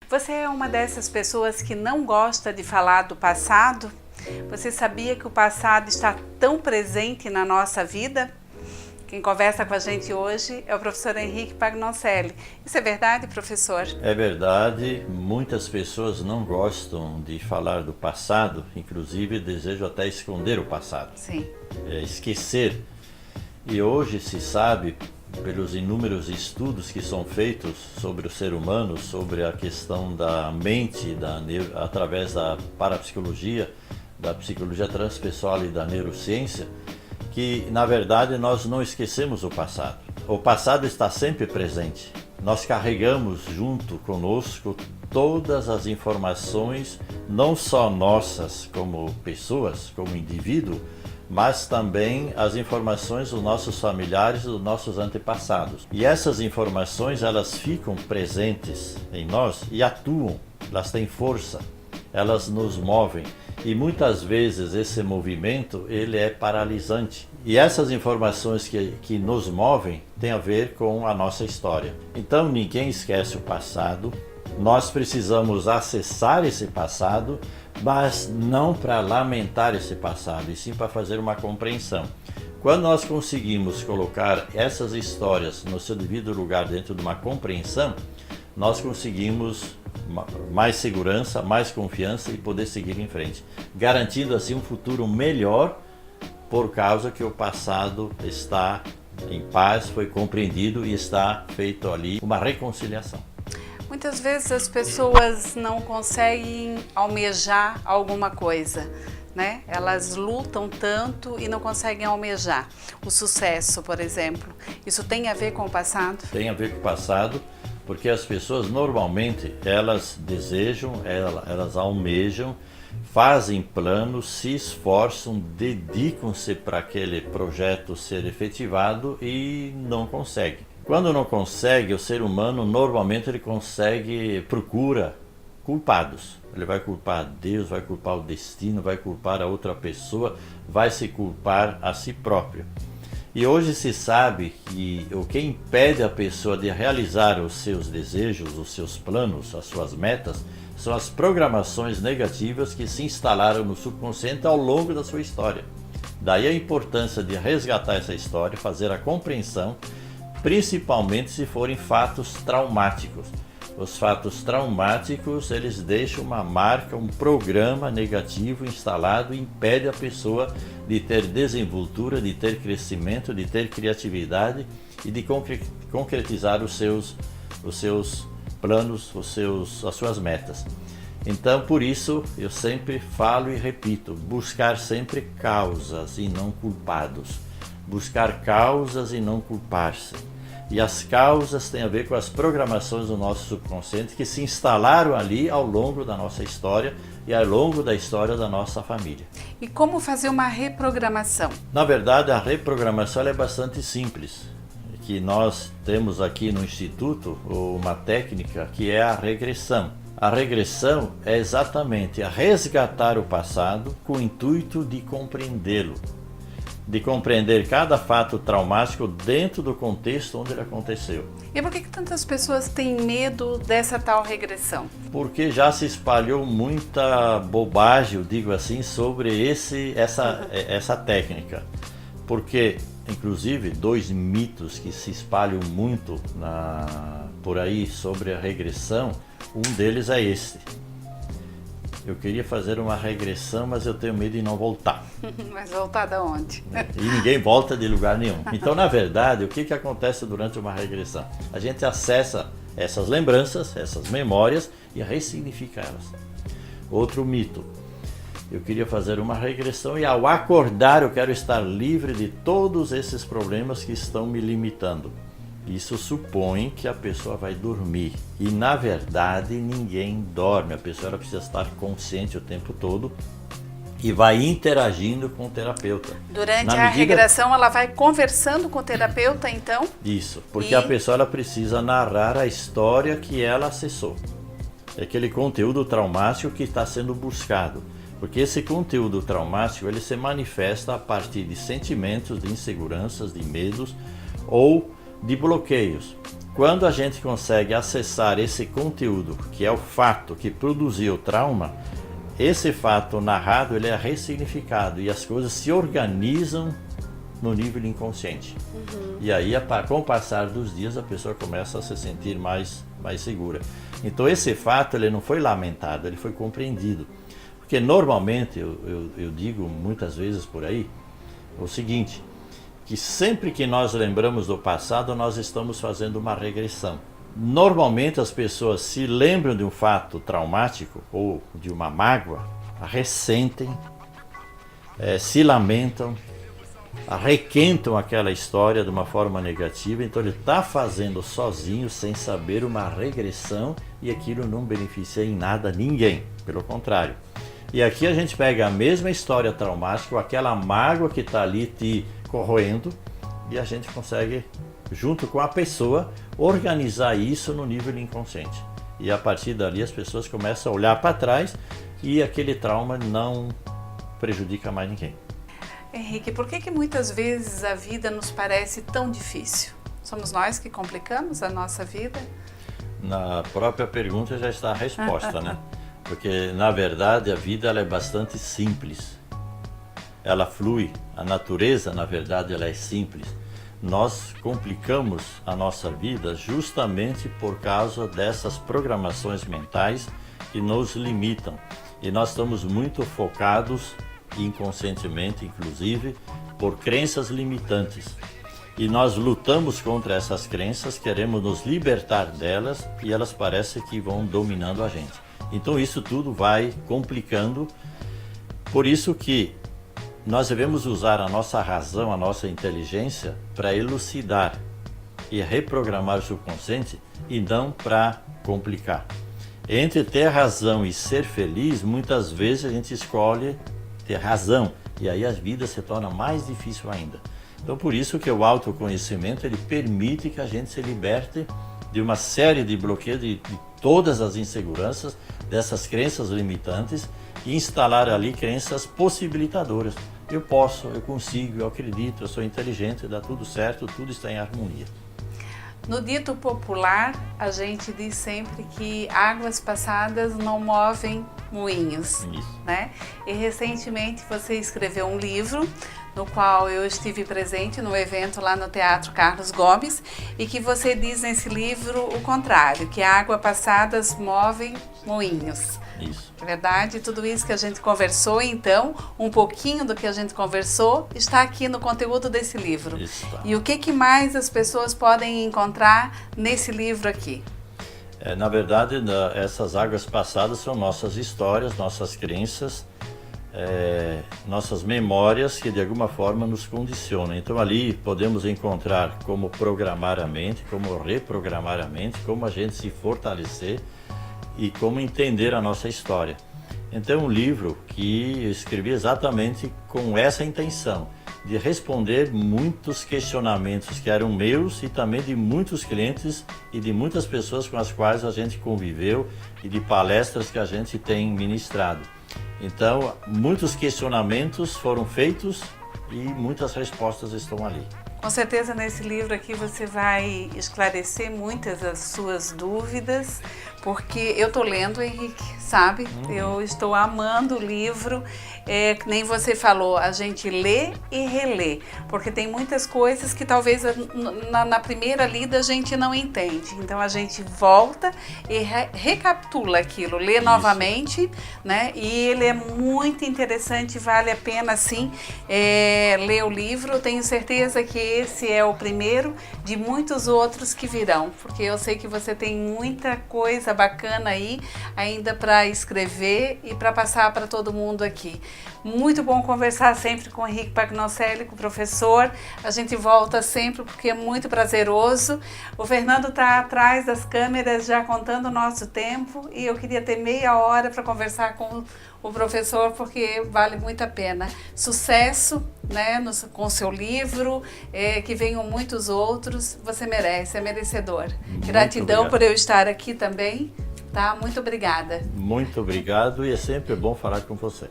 Você é uma dessas pessoas que não gosta de falar do passado? Você sabia que o passado está tão presente na nossa vida? Quem conversa com a gente hoje é o professor Henrique Pagnoncelli. Isso é verdade, professor? É verdade, muitas pessoas não gostam de falar do passado, inclusive desejam até esconder o passado. Sim. Esquecer. E hoje se sabe, pelos inúmeros estudos que são feitos sobre o ser humano, sobre a questão da mente, através da parapsicologia, da psicologia transpessoal e da neurociência, que na verdade nós não esquecemos o passado. O passado está sempre presente. Nós carregamos junto conosco todas as informações, não só nossas como pessoas, como indivíduo, mas também as informações dos nossos familiares, dos nossos antepassados. E essas informações, elas ficam presentes em nós e atuam, elas têm força, elas nos movem. E muitas vezes esse movimento, ele é paralisante. E essas informações que nos movem têm a ver com a nossa história. Então ninguém esquece o passado, nós precisamos acessar esse passado, mas não para lamentar esse passado, e sim para fazer uma compreensão. Quando nós conseguimos colocar essas histórias no seu devido lugar dentro de uma compreensão, nós conseguimos mais segurança, mais confiança e poder seguir em frente, garantindo assim um futuro melhor, por causa que o passado está em paz, foi compreendido e está feito ali uma reconciliação. Muitas vezes as pessoas não conseguem almejar alguma coisa, né? Elas lutam tanto e não conseguem almejar. O sucesso, por exemplo, isso tem a ver com o passado? Tem a ver com o passado, porque as pessoas normalmente, elas desejam, elas almejam, fazem planos, se esforçam, dedicam-se para aquele projeto ser efetivado e não conseguem. Quando não consegue, o ser humano normalmente procura culpados. Ele vai culpar Deus, vai culpar o destino, vai culpar a outra pessoa, vai se culpar a si próprio. E hoje se sabe que o que impede a pessoa de realizar os seus desejos, os seus planos, as suas metas, são as programações negativas que se instalaram no subconsciente ao longo da sua história. Daí a importância de resgatar essa história, fazer a compreensão, principalmente se forem fatos traumáticos. Os fatos traumáticos, eles deixam uma marca, um programa negativo instalado e impede a pessoa de ter desenvoltura, de ter crescimento, de ter criatividade e de concretizar os seus planos, as suas metas. Então, por isso, eu sempre falo e repito, buscar sempre causas e não culpados. Buscar causas e não culpar-se. E as causas têm a ver com as programações do nosso subconsciente que se instalaram ali ao longo da nossa história e ao longo da história da nossa família. E como fazer uma reprogramação? Na verdade, a reprogramação é bastante simples. Que nós temos aqui no Instituto uma técnica que é a regressão. A regressão é exatamente resgatar o passado com o intuito de compreendê-lo. De compreender cada fato traumático dentro do contexto onde ele aconteceu. E por que tantas pessoas têm medo dessa tal regressão? Porque já se espalhou muita bobagem, eu digo assim, sobre essa técnica. Porque, inclusive, dois mitos que se espalham muito por aí sobre a regressão, um deles é este. Eu queria fazer uma regressão, mas eu tenho medo de não voltar. Mas voltar de onde? E ninguém volta de lugar nenhum. Então, na verdade, o que acontece durante uma regressão? A gente acessa essas lembranças, essas memórias e ressignifica elas. Outro mito. Eu queria fazer uma regressão e ao acordar eu quero estar livre de todos esses problemas que estão me limitando. Isso supõe que a pessoa vai dormir e na verdade ninguém dorme, a pessoa ela precisa estar consciente o tempo todo e vai interagindo com o terapeuta. Durante a regressão ela vai conversando com o terapeuta então? Isso, porque a pessoa ela precisa narrar a história que ela acessou. É aquele conteúdo traumático que está sendo buscado. Porque esse conteúdo traumático ele se manifesta a partir de sentimentos, de inseguranças, de medos ou de bloqueios. Quando a gente consegue acessar esse conteúdo, que é o fato que produziu o trauma, esse fato narrado ele é ressignificado e as coisas se organizam no nível inconsciente. E aí, com o passar dos dias, a pessoa começa a se sentir mais segura. Então esse fato ele não foi lamentado, ele foi compreendido. Porque normalmente, eu digo muitas vezes por aí, o seguinte, que sempre que nós lembramos do passado, nós estamos fazendo uma regressão. Normalmente as pessoas se lembram de um fato traumático ou de uma mágoa, ressentem, se lamentam, requentam aquela história de uma forma negativa, então ele está fazendo sozinho, sem saber, uma regressão e aquilo não beneficia em nada ninguém, pelo contrário. E aqui a gente pega a mesma história traumática, aquela mágoa que está ali te corroendo e a gente consegue, junto com a pessoa, organizar isso no nível inconsciente. E a partir dali as pessoas começam a olhar para trás e aquele trauma não prejudica mais ninguém. Henrique, por que muitas vezes a vida nos parece tão difícil? Somos nós que complicamos a nossa vida? Na própria pergunta já está a resposta, né? Porque, na verdade, a vida ela é bastante simples. Ela flui. A natureza, na verdade, ela é simples. Nós complicamos a nossa vida justamente por causa dessas programações mentais que nos limitam. E nós estamos muito focados, inconscientemente, inclusive, por crenças limitantes. E nós lutamos contra essas crenças, queremos nos libertar delas e elas parecem que vão dominando a gente. Então isso tudo vai complicando, por isso que nós devemos usar a nossa razão, a nossa inteligência para elucidar e reprogramar o subconsciente e não para complicar. Entre ter razão e ser feliz, muitas vezes a gente escolhe ter razão e aí a vida se torna mais difícil ainda. Então por isso que o autoconhecimento ele permite que a gente se liberte de uma série de bloqueios, de todas as inseguranças, dessas crenças limitantes e instalar ali crenças possibilitadoras. Eu posso, eu consigo, eu acredito, eu sou inteligente, dá tudo certo, tudo está em harmonia. No dito popular, a gente diz sempre que águas passadas não movem moinhos, né? E recentemente você escreveu um livro no qual eu estive presente no evento lá no Teatro Carlos Gomes e que você diz nesse livro o contrário, que águas passadas movem moinhos. Isso. É verdade? Tudo isso que a gente conversou, então, um pouquinho do que a gente conversou, está aqui no conteúdo desse livro. Isso. E o que mais as pessoas podem encontrar nesse livro aqui? Na verdade, essas águas passadas são nossas histórias, nossas crenças, nossas memórias que de alguma forma nos condicionam. Então ali podemos encontrar como programar a mente, como reprogramar a mente, como a gente se fortalecer e como entender a nossa história. Então um livro que eu escrevi exatamente com essa intenção, de responder muitos questionamentos que eram meus e também de muitos clientes e de muitas pessoas com as quais a gente conviveu e de palestras que a gente tem ministrado. Então, muitos questionamentos foram feitos e muitas respostas estão ali. Com certeza nesse livro aqui você vai esclarecer muitas das suas dúvidas, porque eu estou lendo, Henrique, sabe? Eu estou amando o livro, que nem você falou, a gente lê e relê, porque tem muitas coisas que talvez na primeira lida a gente não entende. Então a gente volta e recapitula aquilo, lê novamente, né? E ele é muito interessante, vale a pena sim ler o livro. Tenho certeza que esse é o primeiro de muitos outros que virão, porque eu sei que você tem muita coisa bacana aí ainda para escrever e para passar para todo mundo aqui. Muito bom conversar sempre com o Henrique Pagnoncelli, com o professor. A gente volta sempre porque é muito prazeroso. O Fernando está atrás das câmeras já contando o nosso tempo e eu queria ter meia hora para conversar com o professor porque vale muito a pena. Sucesso, né, com o seu livro, que venham muitos outros. Você merece, é merecedor. Gratidão por eu estar aqui também. Tá? Muito obrigada. Muito obrigado e é sempre bom falar com você.